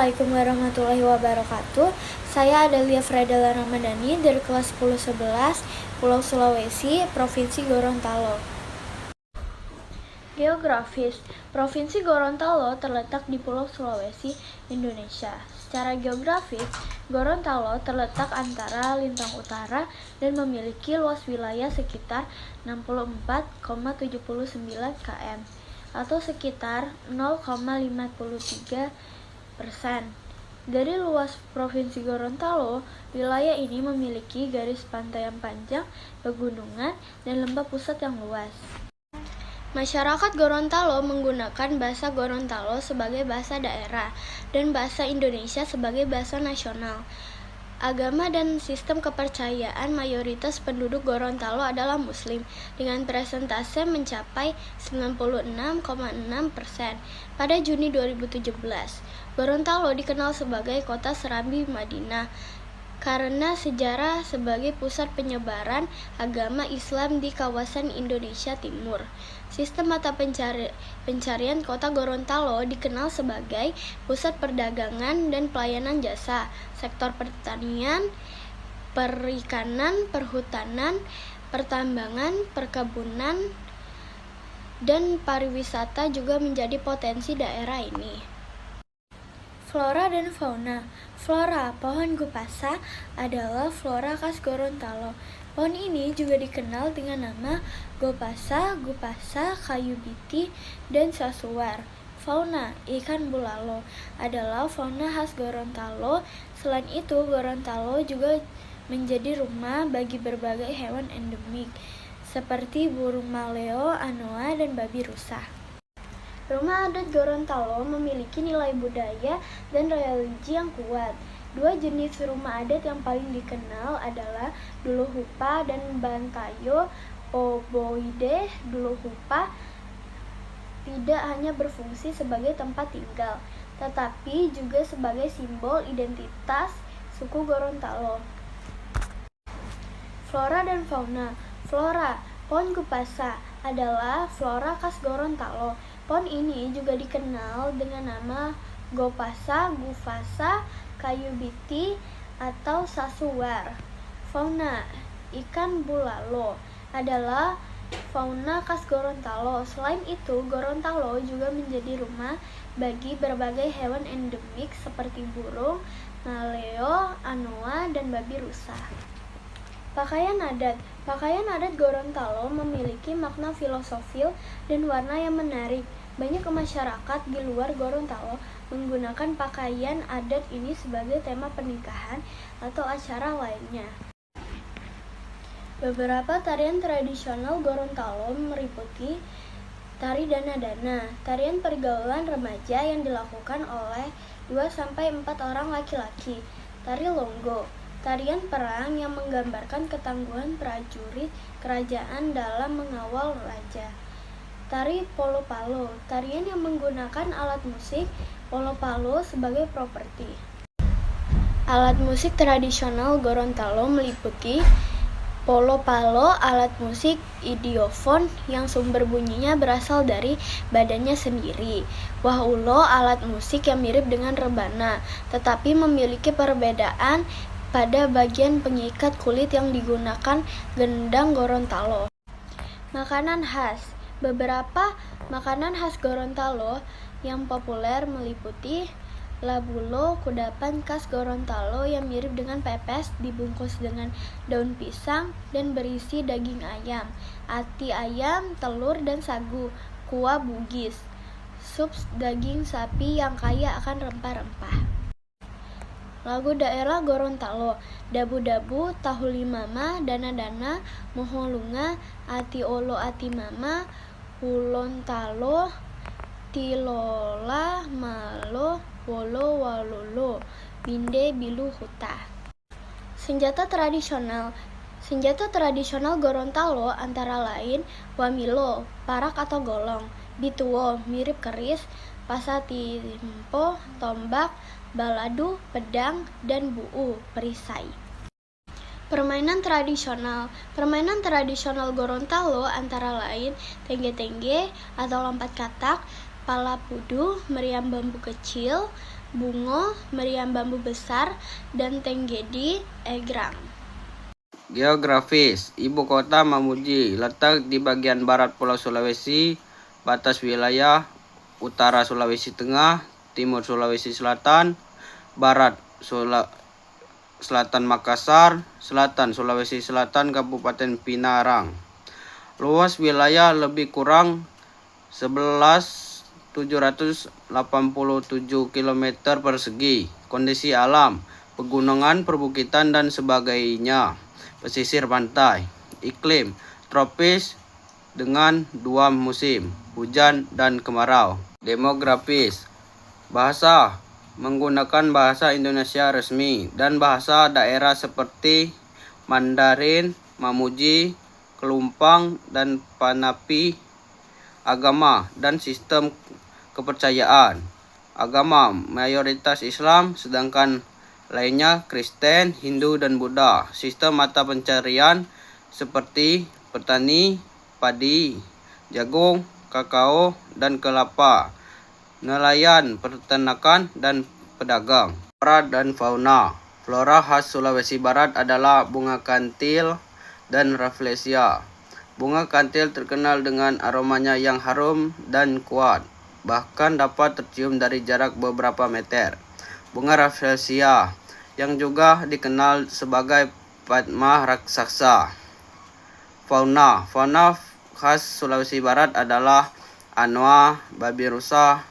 Assalamualaikum warahmatullahi wabarakatuh. Saya Adalia Fredela Ramadhani dari kelas 1011 Pulau Sulawesi, Provinsi Gorontalo. Geografis, Provinsi Gorontalo terletak di Pulau Sulawesi, Indonesia. Secara geografis, Gorontalo terletak antara Lintang Utara dan memiliki luas wilayah sekitar 64,79 km atau sekitar 0,53%. Dari luas Provinsi Gorontalo, wilayah ini memiliki garis pantai yang panjang, pegunungan, dan lembah pusat yang luas. Masyarakat Gorontalo menggunakan bahasa Gorontalo sebagai bahasa daerah dan bahasa Indonesia sebagai bahasa nasional. Agama dan sistem kepercayaan mayoritas penduduk Gorontalo adalah Muslim, dengan persentase mencapai 96,6%. Pada Juni 2017, Gorontalo dikenal sebagai kota Serambi Madinah karena sejarah sebagai pusat penyebaran agama Islam di kawasan Indonesia Timur. Sistem mata pencarian kota Gorontalo dikenal sebagai pusat perdagangan dan pelayanan jasa. Sektor pertanian, perikanan, perhutanan, pertambangan, perkebunan, dan pariwisata juga menjadi potensi daerah ini. Flora dan fauna. Flora, pohon gupasa, adalah flora khas Gorontalo. Pohon ini juga dikenal dengan nama gopasa, gupasa, kayu biti, dan sasuar. Fauna, ikan bulalo, adalah fauna khas Gorontalo. Selain itu, Gorontalo juga menjadi rumah bagi berbagai hewan endemik, seperti burung maleo, anoa, dan babi rusa. Rumah adat Gorontalo memiliki nilai budaya dan religi yang kuat. Dua jenis rumah adat yang paling dikenal adalah Duluhupa dan Bantayo Oboide. Duluhupa tidak hanya berfungsi sebagai tempat tinggal, tetapi juga sebagai simbol identitas suku Gorontalo. Flora dan fauna. Flora, pohon gupasa, adalah flora khas Gorontalo. Pohon ini juga dikenal dengan nama gopasa, gufasa, kayu biti, atau sasuar. Fauna, ikan bulalo, adalah fauna khas Gorontalo. Selain itu, Gorontalo juga menjadi rumah bagi berbagai hewan endemik seperti burung maleo, anoa, dan babi rusa. Pakaian adat. Pakaian adat Gorontalo memiliki makna filosofil dan warna yang menarik. Banyak masyarakat di luar Gorontalo menggunakan pakaian adat ini sebagai tema pernikahan atau acara lainnya. Beberapa tarian tradisional Gorontalo meliputi tari dana-dana, tarian pergaulan remaja yang dilakukan oleh 2-4 orang laki-laki, tari longgo, tarian perang yang menggambarkan ketangguhan prajurit kerajaan dalam mengawal raja. Tari polo-palo, tarian yang menggunakan alat musik polo-palo sebagai properti. Alat musik tradisional Gorontalo meliputi polo-palo, alat musik idiofon yang sumber bunyinya berasal dari badannya sendiri. Wahulo, alat musik yang mirip dengan rebana, tetapi memiliki perbedaan pada bagian pengikat kulit yang digunakan gendang Gorontalo. Makanan khas. Beberapa makanan khas Gorontalo yang populer meliputi labulo, kudapan khas Gorontalo yang mirip dengan pepes, dibungkus dengan daun pisang dan berisi daging ayam, ati ayam, telur, dan sagu, kuah bugis, sup daging sapi yang kaya akan rempah-rempah. Lagu daerah Gorontalo, dabu-dabu, tahuli mama, dana-dana, moholunga, ati olo ati mama, hulontalo, tilola, malo, wolo walolo, binde bilu huta. Senjata tradisional. Senjata tradisional Gorontalo antara lain wamilo, parak atau golong, bituo, mirip keris, pasatimpo, tombak, baladu, pedang, dan buu, perisai. Permainan tradisional. Permainan tradisional Gorontalo antara lain tengge-tengge atau lompat katak, palapudu, meriam bambu kecil, Bungo, meriam bambu besar, dan tenggedi, egrang. Geografis, ibu kota Mamuju letak di bagian barat Pulau Sulawesi, batas wilayah utara Sulawesi Tengah, timur Sulawesi Selatan, barat Selatan Makassar, selatan Sulawesi Selatan Kabupaten Pinarang. Luas wilayah lebih kurang 11.787 km persegi. Kondisi alam, pegunungan, perbukitan, dan sebagainya. Pesisir pantai. Iklim, tropis dengan 2 musim, hujan dan kemarau. Demografis, bahasa, menggunakan bahasa Indonesia resmi dan bahasa daerah seperti Mandarin, Mamuju, Kelumpang, dan Panapi. Agama dan sistem kepercayaan. Agama mayoritas Islam, sedangkan lainnya Kristen, Hindu, dan Buddha. Sistem mata pencarian seperti petani, padi, jagung, kakao, dan kelapa. Nelayan, peternakan, dan pedagang. Flora dan fauna. Flora khas Sulawesi Barat adalah bunga kantil dan rafflesia. Bunga kantil terkenal dengan aromanya yang harum dan kuat, bahkan dapat tercium dari jarak beberapa meter. Bunga rafflesia, yang juga dikenal sebagai Padma raksasa. Fauna khas Sulawesi Barat adalah anoa, babi rusa,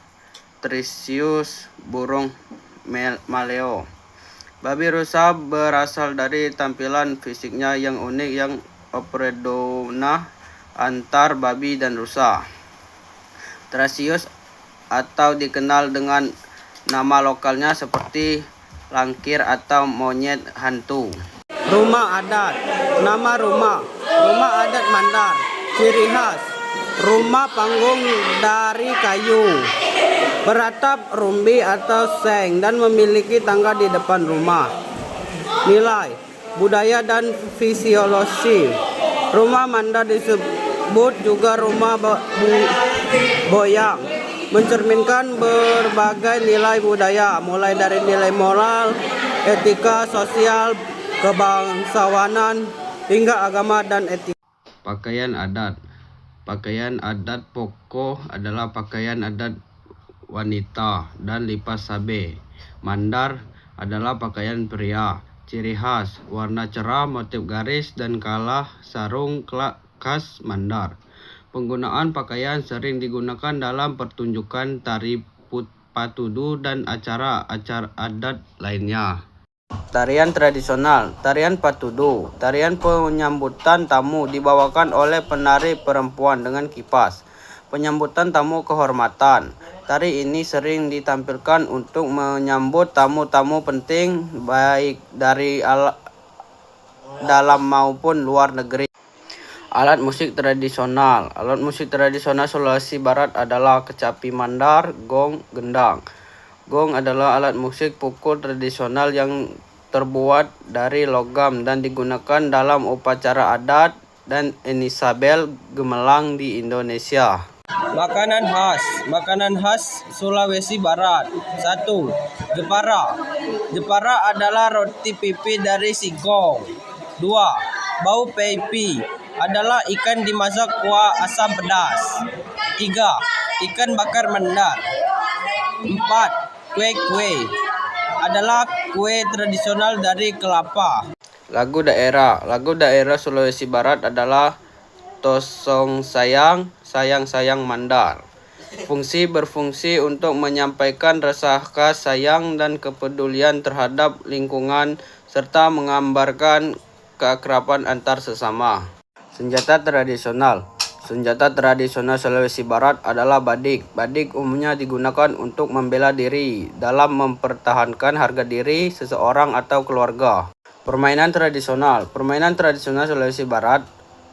trisius, burung maleo. Babi rusa berasal dari tampilan fisiknya yang unik yang opredona antar babi dan rusa. Trasius atau dikenal dengan nama lokalnya seperti langkir atau monyet hantu. Rumah adat. Nama rumah adat Mandar. Ciri khas, rumah panggung dari kayu, beratap rumbi atau seng, dan memiliki tangga di depan rumah. Nilai, budaya dan fisiologi. Rumah Mandar disebut juga rumah boyang, mencerminkan berbagai nilai budaya, mulai dari nilai moral, etika, sosial, kebangsawanan, hingga agama dan etika. Pakaian adat. Pakaian adat pokok adalah pakaian adat wanita dan lipas sabe. Mandar adalah pakaian pria. Ciri khas, warna cerah, motif garis, dan kalah sarung khas Mandar. Penggunaan pakaian sering digunakan dalam pertunjukan tari patudu dan acara-acara adat lainnya. Tarian tradisional, tarian patudu, tarian penyambutan tamu dibawakan oleh penari perempuan dengan kipas. Penyambutan tamu kehormatan. Tari ini sering ditampilkan untuk menyambut tamu-tamu penting baik dari dalam maupun luar negeri. Alat musik tradisional. Alat musik tradisional Sulawesi Barat adalah kecapi Mandar, gong, gendang. Gong adalah alat musik pukul tradisional yang terbuat dari logam dan digunakan dalam upacara adat dan enisabel gemelang di Indonesia. Makanan khas Sulawesi Barat. 1. Jepara. Jepara adalah roti pipi dari singkong. 2. Bau pipi adalah ikan dimasak kuah asam pedas. 3. Ikan bakar Mandar. 4. Kue adalah kue tradisional dari kelapa. Lagu daerah Sulawesi Barat adalah Tosong Sayang, Sayang Sayang Mandar. Berfungsi untuk menyampaikan rasa kasih sayang dan kepedulian terhadap lingkungan serta menggambarkan keakraban antar sesama. Senjata tradisional Sulawesi Barat adalah badik. Badik umumnya digunakan untuk membela diri dalam mempertahankan harga diri seseorang atau keluarga. Permainan tradisional Sulawesi Barat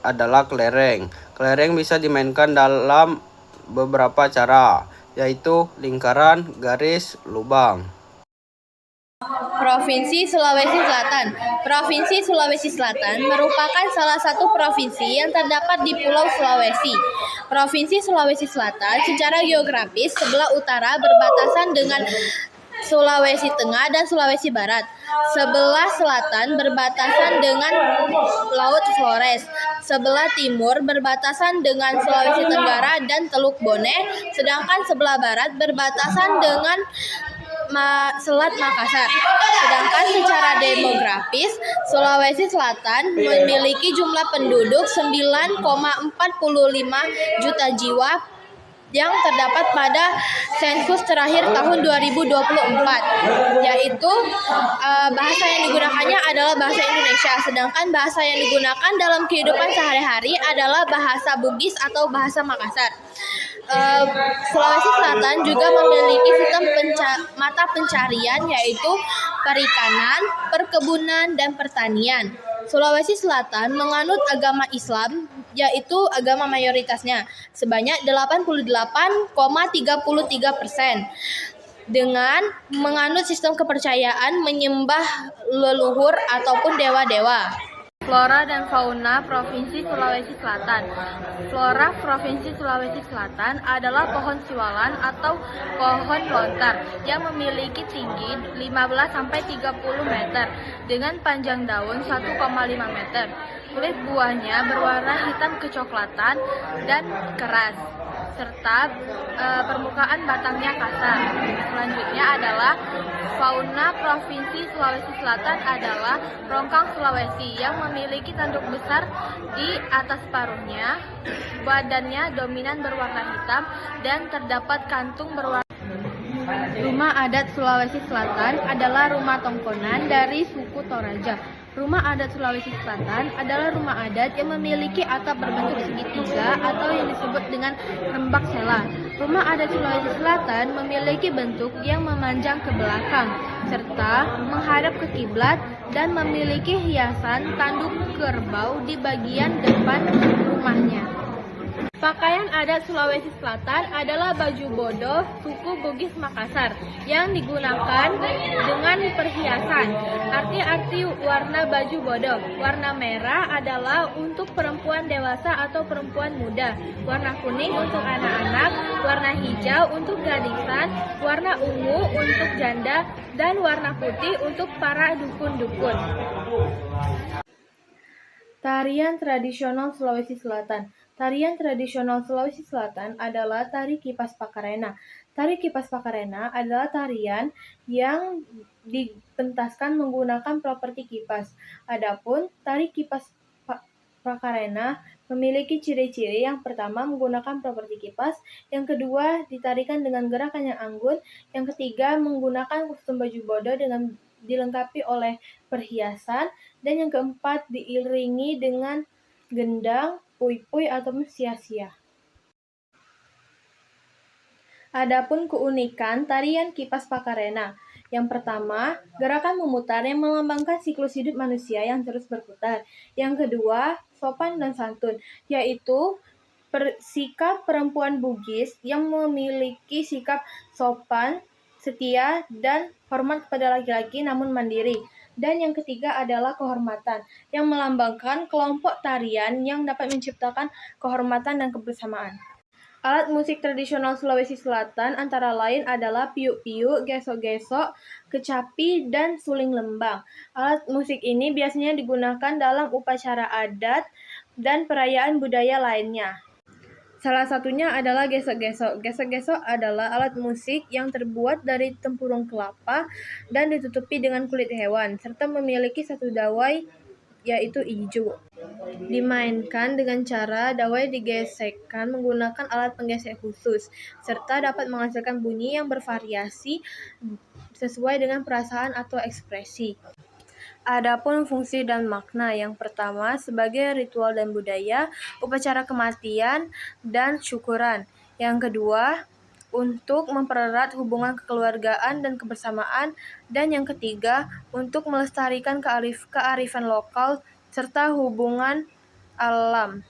adalah kelereng. Kelereng bisa dimainkan dalam beberapa cara, yaitu lingkaran, garis, lubang. Provinsi Sulawesi Selatan. Provinsi Sulawesi Selatan merupakan salah satu provinsi yang terdapat di Pulau Sulawesi. Provinsi Sulawesi Selatan secara geografis sebelah utara berbatasan dengan Sulawesi Tengah, dan Sulawesi Barat. Sebelah selatan berbatasan dengan Laut Flores. Sebelah timur berbatasan dengan Sulawesi Tenggara dan Teluk Bone, sedangkan sebelah barat berbatasan dengan Selat Makassar. Sedangkan secara demografis, Sulawesi Selatan memiliki jumlah penduduk 9,45 juta jiwa yang terdapat pada sensus terakhir tahun 2024, yaitu bahasa yang digunakannya adalah bahasa Indonesia, sedangkan bahasa yang digunakan dalam kehidupan sehari-hari adalah bahasa Bugis atau bahasa Makassar. Sulawesi Selatan juga memiliki sistem mata pencarian, yaitu perikanan, perkebunan, dan pertanian. Sulawesi Selatan menganut agama Islam, yaitu agama mayoritasnya sebanyak 88,33%, dengan menganut sistem kepercayaan menyembah leluhur ataupun dewa-dewa. Flora dan fauna Provinsi Sulawesi Selatan. Flora Provinsi Sulawesi Selatan adalah pohon siwalan atau pohon lontar yang memiliki tinggi 15-30 meter dengan panjang daun 1,5 meter. Kulit buahnya berwarna hitam kecoklatan dan keras, serta permukaan batangnya kasar. Selanjutnya adalah fauna Provinsi Sulawesi Selatan adalah rongkang Sulawesi yang memiliki tanduk besar di atas paruhnya, badannya dominan berwarna hitam dan terdapat kantung berwarna. Rumah adat Sulawesi Selatan adalah rumah tongkonan dari suku Toraja. Rumah adat Sulawesi Selatan adalah rumah adat yang memiliki atap berbentuk segitiga atau yang disebut dengan rembak sela. Rumah adat Sulawesi Selatan memiliki bentuk yang memanjang ke belakang, serta menghadap ke kiblat dan memiliki hiasan tanduk kerbau di bagian depan rumahnya. Pakaian adat Sulawesi Selatan adalah baju bodo suku Bugis Makassar yang digunakan dengan perhiasan. Arti-arti warna baju bodo: warna merah adalah untuk perempuan dewasa atau perempuan muda, warna kuning untuk anak-anak, warna hijau untuk gadisan, warna ungu untuk janda, dan warna putih untuk para dukun-dukun. Tarian tradisional Sulawesi Selatan. Tarian tradisional Sulawesi Selatan adalah tari kipas pakarena. Tari kipas pakarena adalah tarian yang dipentaskan menggunakan properti kipas. Adapun tari kipas pakarena memiliki ciri-ciri: yang pertama menggunakan properti kipas, yang kedua ditarikan dengan gerakan yang anggun, yang ketiga menggunakan kostum baju bodo dengan dilengkapi oleh perhiasan, dan yang keempat diiringi dengan gendang, pui-pui atau sia-sia. Adapun keunikan tarian kipas pakarena: yang pertama, gerakan memutar yang melambangkan siklus hidup manusia yang terus berputar. Yang kedua, sopan dan santun, yaitu sikap perempuan Bugis yang memiliki sikap sopan, setia, dan hormat kepada laki-laki namun mandiri. Dan yang ketiga adalah kehormatan, yang melambangkan kelompok tarian yang dapat menciptakan kehormatan dan kebersamaan. Alat musik tradisional Sulawesi Selatan antara lain adalah piuk-piuk, gesok-gesok, kecapi, dan suling lembang. Alat musik ini biasanya digunakan dalam upacara adat dan perayaan budaya lainnya. Salah satunya adalah gesok-gesok. Gesok-gesok adalah alat musik yang terbuat dari tempurung kelapa dan ditutupi dengan kulit hewan, serta memiliki satu dawai, yaitu ijuk. Dimainkan dengan cara dawai digesekkan menggunakan alat penggesek khusus, serta dapat menghasilkan bunyi yang bervariasi sesuai dengan perasaan atau ekspresi. Adapun fungsi dan makna: yang pertama sebagai ritual dan budaya, upacara kematian, dan syukuran. Yang kedua untuk mempererat hubungan kekeluargaan dan kebersamaan, dan yang ketiga untuk melestarikan kearifan lokal serta hubungan alam.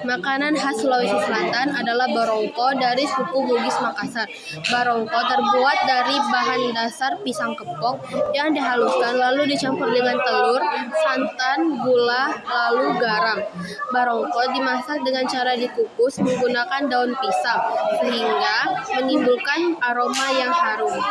Makanan khas Sulawesi Selatan adalah barongko dari suku Bugis Makassar. Barongko terbuat dari bahan dasar pisang kepok yang dihaluskan lalu dicampur dengan telur, santan, gula, lalu garam. Barongko dimasak dengan cara dikukus menggunakan daun pisang sehingga menimbulkan aroma yang harum.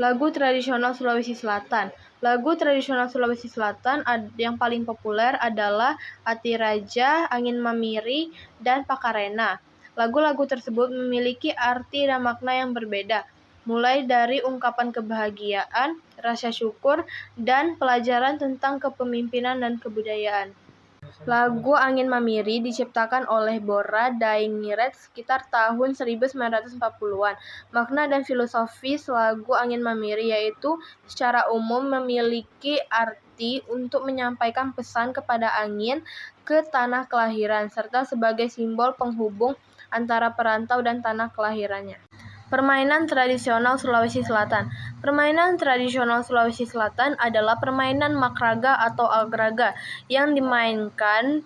Lagu tradisional Sulawesi Selatan. Lagu tradisional Sulawesi Selatan yang paling populer adalah Ati Raja, Angin Mamiri, dan Pakarena. Lagu-lagu tersebut memiliki arti dan makna yang berbeda, mulai dari ungkapan kebahagiaan, rasa syukur, dan pelajaran tentang kepemimpinan dan kebudayaan. Lagu Angin Mamiri diciptakan oleh Bora Daingirek sekitar tahun 1940-an. Makna dan filosofis lagu Angin Mamiri yaitu secara umum memiliki arti untuk menyampaikan pesan kepada angin ke tanah kelahiran, serta sebagai simbol penghubung antara perantau dan tanah kelahirannya. Permainan tradisional Sulawesi Selatan. Permainan tradisional Sulawesi Selatan adalah permainan makraga atau agraga yang dimainkan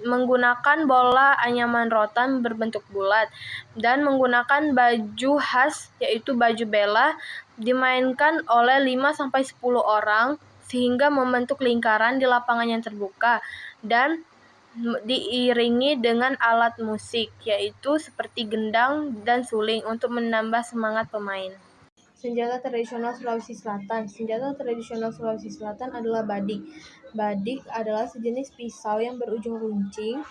menggunakan bola anyaman rotan berbentuk bulat dan menggunakan baju khas yaitu baju bela, dimainkan oleh 5-10 orang sehingga membentuk lingkaran di lapangan yang terbuka dan diiringi dengan alat musik yaitu seperti gendang dan suling untuk menambah semangat pemain. Senjata tradisional Sulawesi Selatan. Senjata tradisional Sulawesi Selatan adalah badik. Badik adalah sejenis pisau yang berujung runcing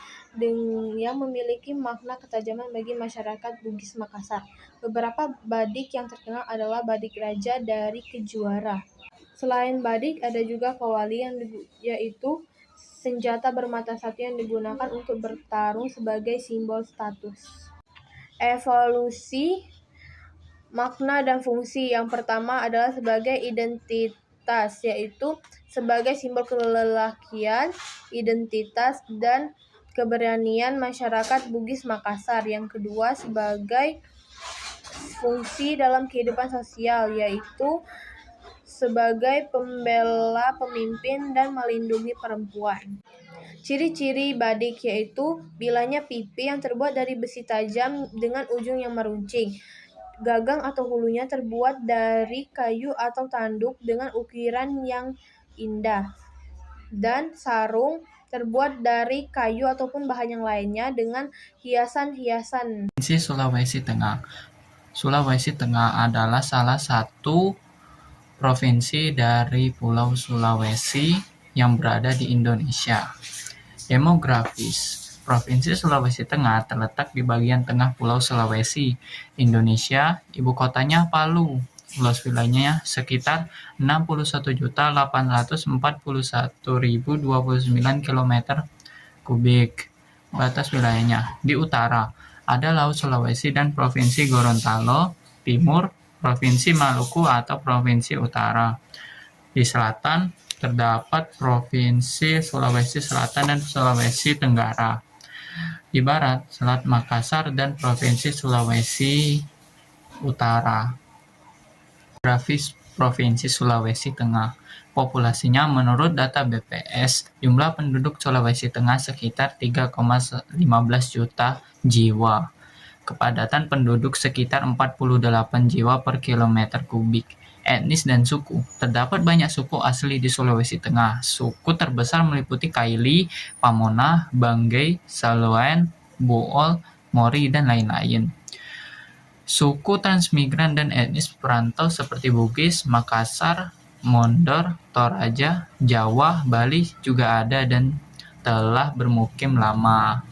yang memiliki makna ketajaman bagi masyarakat Bugis Makassar. Beberapa badik yang terkenal adalah badik raja dari Kejuara. Selain badik, ada juga kawali yaitu senjata bermata satu yang digunakan untuk bertarung sebagai simbol status. Evolusi makna dan fungsi. Yang pertama adalah sebagai identitas, yaitu sebagai simbol kelelakian, identitas, dan keberanian masyarakat Bugis Makassar. Yang kedua sebagai fungsi dalam kehidupan sosial, yaitu sebagai pembela pemimpin dan melindungi perempuan. Ciri-ciri badik yaitu bilanya pipi yang terbuat dari besi tajam dengan ujung yang meruncing. Gagang atau hulunya terbuat dari kayu atau tanduk dengan ukiran yang indah. Dan sarung terbuat dari kayu ataupun bahan yang lainnya dengan hiasan-hiasan. Sulawesi Tengah. Sulawesi Tengah adalah salah satu provinsi dari Pulau Sulawesi yang berada di Indonesia. Demografis. Provinsi Sulawesi Tengah terletak di bagian tengah Pulau Sulawesi, Indonesia. Ibu kotanya Palu. Luas wilayahnya sekitar 61.841.029 km kubik. Batas wilayahnya di utara ada Laut Sulawesi dan Provinsi Gorontalo, timur Provinsi Maluku atau Provinsi Utara. Di selatan terdapat Provinsi Sulawesi Selatan dan Sulawesi Tenggara. Di barat, Selat Makassar dan Provinsi Sulawesi Utara. Geografis Provinsi Sulawesi Tengah. Populasinya menurut data BPS, jumlah penduduk Sulawesi Tengah sekitar 3,15 juta jiwa. Kepadatan penduduk sekitar 48 jiwa per kilometer kubik. Etnis dan suku. Terdapat banyak suku asli di Sulawesi Tengah. Suku terbesar meliputi Kaili, Pamona, Banggai, Saloen, Bool, Mori, dan lain-lain. Suku transmigran dan etnis perantau seperti Bugis, Makassar, Mondor, Toraja, Jawa, Bali juga ada dan telah bermukim lama.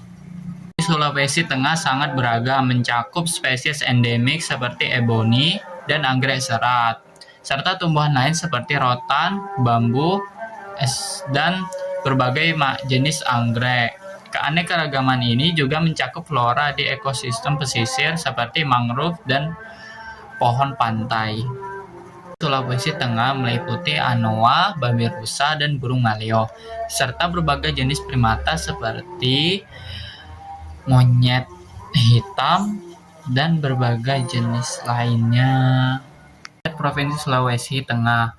Sulawesi Tengah sangat beragam, mencakup spesies endemik seperti eboni dan anggrek serat, serta tumbuhan lain seperti rotan, bambu, dan berbagai jenis anggrek. Keanekaragaman ini juga mencakup flora di ekosistem pesisir seperti mangrove dan pohon pantai. Sulawesi Tengah meliputi anoa, babi rusa, dan burung maleo, serta berbagai jenis primata seperti monyet hitam, dan berbagai jenis lainnya. Provinsi Sulawesi Tengah.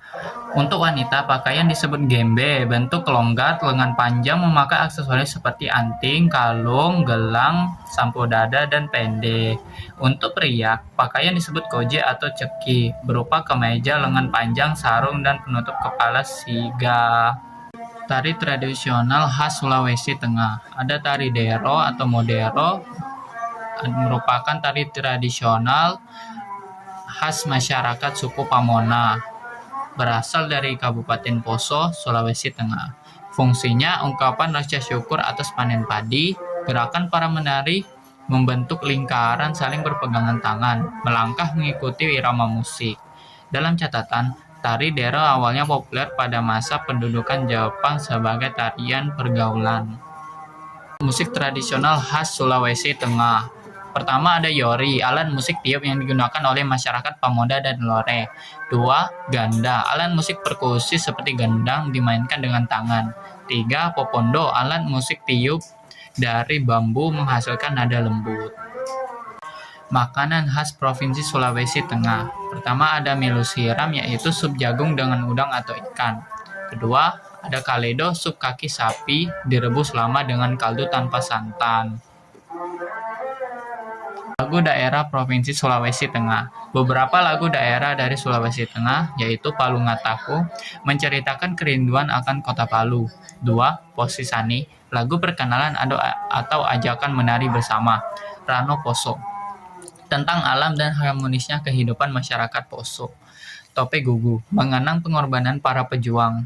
Untuk wanita, pakaian disebut gembe, bentuk longgar, lengan panjang, memakai aksesoris seperti anting, kalung, gelang, sampo dada, dan pendek. Untuk pria, pakaian disebut koje atau ceki, berupa kemeja, lengan panjang, sarung, dan penutup kepala siga. Tari tradisional khas Sulawesi Tengah. Ada tari dero atau modero, merupakan tari tradisional khas masyarakat suku Pamona, berasal dari Kabupaten Poso, Sulawesi Tengah. Fungsinya ungkapan rasa syukur atas panen padi. Gerakan para menari membentuk lingkaran saling berpegangan tangan, melangkah mengikuti irama musik. Dalam catatan, tari dero awalnya populer pada masa pendudukan Jepang sebagai tarian pergaulan. Musik tradisional khas Sulawesi Tengah. Pertama ada yori, alat musik tiup yang digunakan oleh masyarakat Pamoda dan Lore. 2. Ganda, alat musik perkusi seperti gendang dimainkan dengan tangan. 3. Popondo, alat musik tiup dari bambu menghasilkan nada lembut. Makanan khas Provinsi Sulawesi Tengah. Pertama ada mie siram, yaitu sup jagung dengan udang atau ikan. Kedua, ada kaledo, sup kaki sapi direbus lama dengan kaldu tanpa santan. Lagu daerah Provinsi Sulawesi Tengah. Beberapa lagu daerah dari Sulawesi Tengah, yaitu Palu Ngataku, menceritakan kerinduan akan kota Palu. 2. Posisani, lagu perkenalan atau ajakan menari bersama. Rano Poso, tentang alam dan harmonisnya kehidupan masyarakat Poso. Tope Gugu, mengenang pengorbanan para pejuang.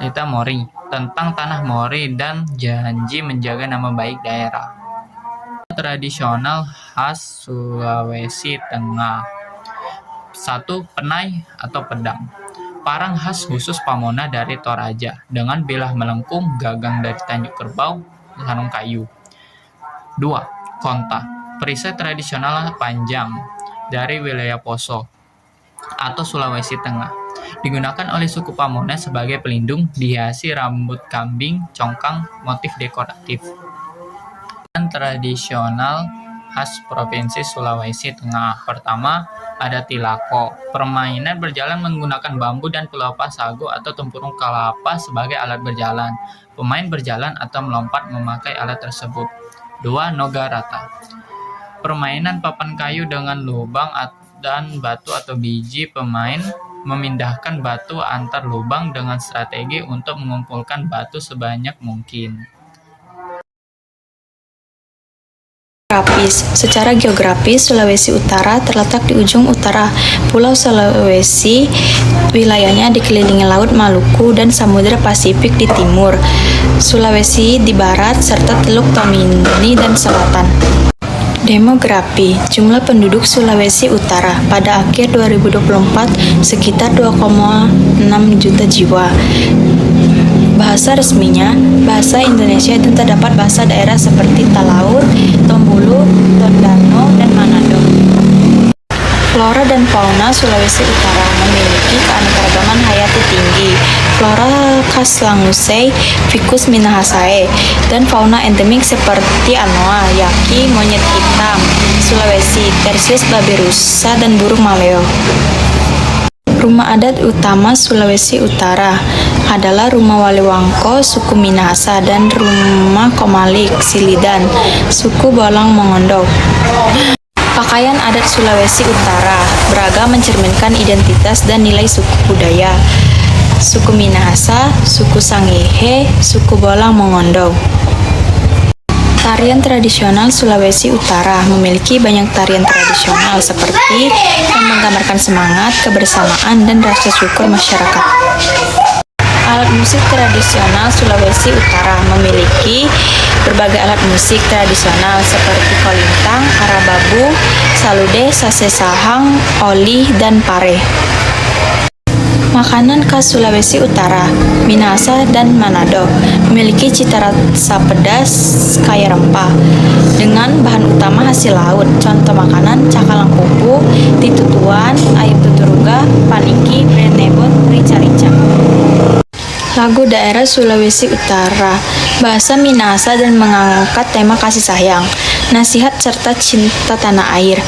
Ita Mori, tentang tanah Mori dan janji menjaga nama baik daerah. Tradisional khas Sulawesi Tengah. 1. Penai atau pedang. Parang khas khusus Pamona dari Toraja dengan bilah melengkung, gagang dari Tanjung Kerbau, sarung kayu. 2. Konta, perisai tradisional panjang dari wilayah Poso atau Sulawesi Tengah. Digunakan oleh suku Pamona sebagai pelindung, dihiasi rambut kambing, congkang, motif dekoratif. Dan tradisional khas Provinsi Sulawesi Tengah. Pertama, ada tilako, permainan berjalan menggunakan bambu dan kelapa sagu atau tempurung kelapa sebagai alat berjalan. Pemain berjalan atau melompat memakai alat tersebut. 2. Nogarata, permainan papan kayu dengan lubang dan batu atau biji. Pemain memindahkan batu antar lubang dengan strategi untuk mengumpulkan batu sebanyak mungkin. Secara geografis, Sulawesi Utara terletak di ujung utara Pulau Sulawesi. Wilayahnya dikelilingi Laut Maluku dan Samudra Pasifik di timur, Sulawesi di barat, serta Teluk Tomini dan selatan. Demografi, jumlah penduduk Sulawesi Utara pada akhir 2024 sekitar 2,6 juta jiwa. Bahasa resminya bahasa Indonesia dan terdapat bahasa daerah seperti Talaut, Tombulu, Tondano, dan Manado. Flora dan fauna Sulawesi Utara memiliki keanekaragaman hayati tinggi. Flora khas Langusei, Ficus minahasae, dan fauna endemik seperti anoa, yaki, monyet hitam Sulawesi, Tersius babirusa, dan burung maleo. Rumah adat utama Sulawesi Utara adalah Rumah Waliwangko suku Minahasa dan Rumah Komalik Silidan suku Bolang Mongondo. Pakaian adat Sulawesi Utara beragam, mencerminkan identitas dan nilai suku budaya. Suku Minahasa, suku Sangihe, suku Bolang Mongondo. Tarian tradisional Sulawesi Utara memiliki banyak tarian tradisional seperti yang menggambarkan semangat, kebersamaan, dan rasa syukur masyarakat. Alat musik tradisional Sulawesi Utara memiliki berbagai alat musik tradisional seperti kolintang, arababu, salude, sasesahang, oli, dan pare. Makanan khas Sulawesi Utara, Minahasa dan Manado, memiliki cita rasa pedas kaya rempah dengan bahan utama hasil laut. Contoh makanan: cakalang kuku, titutuan, ayam tuturuga, paniki, brenebon, rica-rica. Lagu daerah Sulawesi Utara, bahasa Minahasa dan mengangkat tema kasih sayang, nasihat serta cinta tanah air.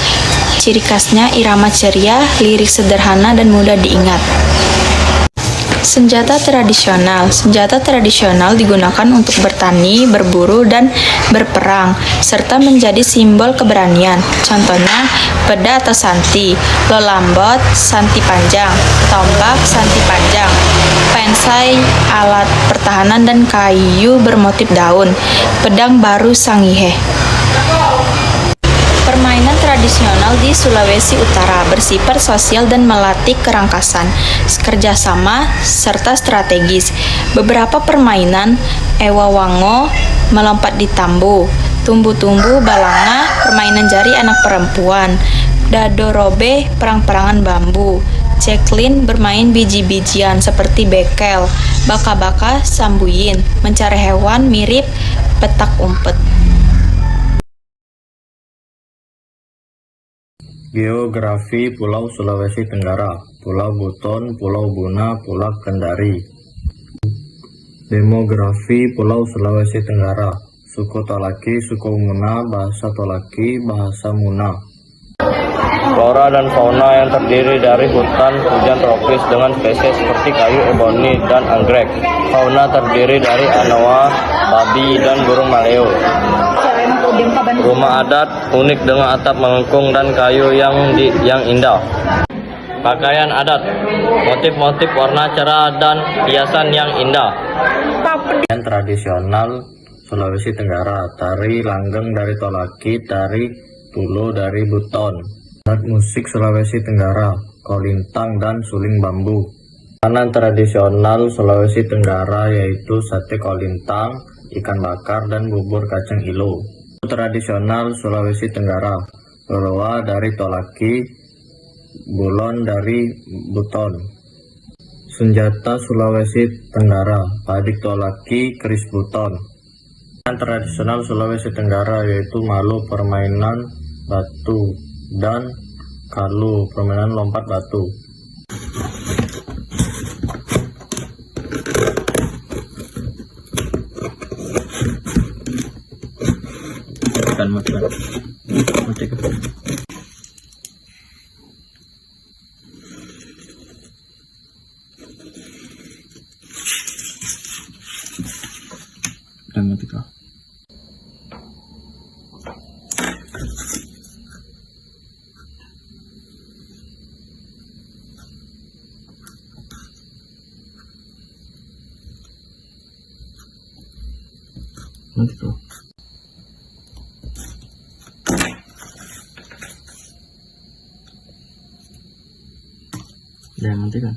Ciri khasnya irama ceria, lirik sederhana dan mudah diingat. Senjata tradisional digunakan untuk bertani, berburu, dan berperang, serta menjadi simbol keberanian. Contohnya, peda atau santi, lolambot, santi panjang, tombak, santi panjang, pensai, alat pertahanan, dan kayu bermotif daun, pedang baru sangihe. Permainan tradisional tradisional di Sulawesi Utara bersifat sosial dan melatih kerangkasan, kerjasama, serta strategis. Beberapa permainan, ewawango, melompat di tambu, tumbu-tumbu, balanga, permainan jari anak perempuan, dadorobe, perang-perangan bambu, ceklin, bermain biji-bijian seperti bekel, baka-baka, sambuyin, mencari hewan mirip petak umpet. Geografi Pulau Sulawesi Tenggara, Pulau Buton, Pulau Buna, Pulau Kendari. Demografi Pulau Sulawesi Tenggara, suku Tolaki, suku Muna, bahasa Tolaki, bahasa Muna. Flora dan fauna yang terdiri dari hutan hujan tropis dengan spesies seperti kayu eboni dan anggrek. Fauna terdiri dari anoa, babi, dan burung maleo. Rumah adat unik dengan atap melengkung dan kayu yang indah. Pakaian adat, motif-motif warna cerah dan hiasan yang indah. Pakaian tradisional Sulawesi Tenggara, tari langgeng dari Tolaki, tari tulu dari Buton. Alat musik Sulawesi Tenggara, kolintang dan suling bambu. Makanan tradisional Sulawesi Tenggara yaitu sate kolintang, ikan bakar, dan bubur kacang ilo. Tradisional Sulawesi Tenggara, loloa dari Tolaki, bulon dari Buton. Senjata Sulawesi Tenggara, padik Tolaki, keris Buton. Tradisional Sulawesi Tenggara yaitu malu, permainan batu, dan kalu, permainan lompat batu. Ya, nanti kan.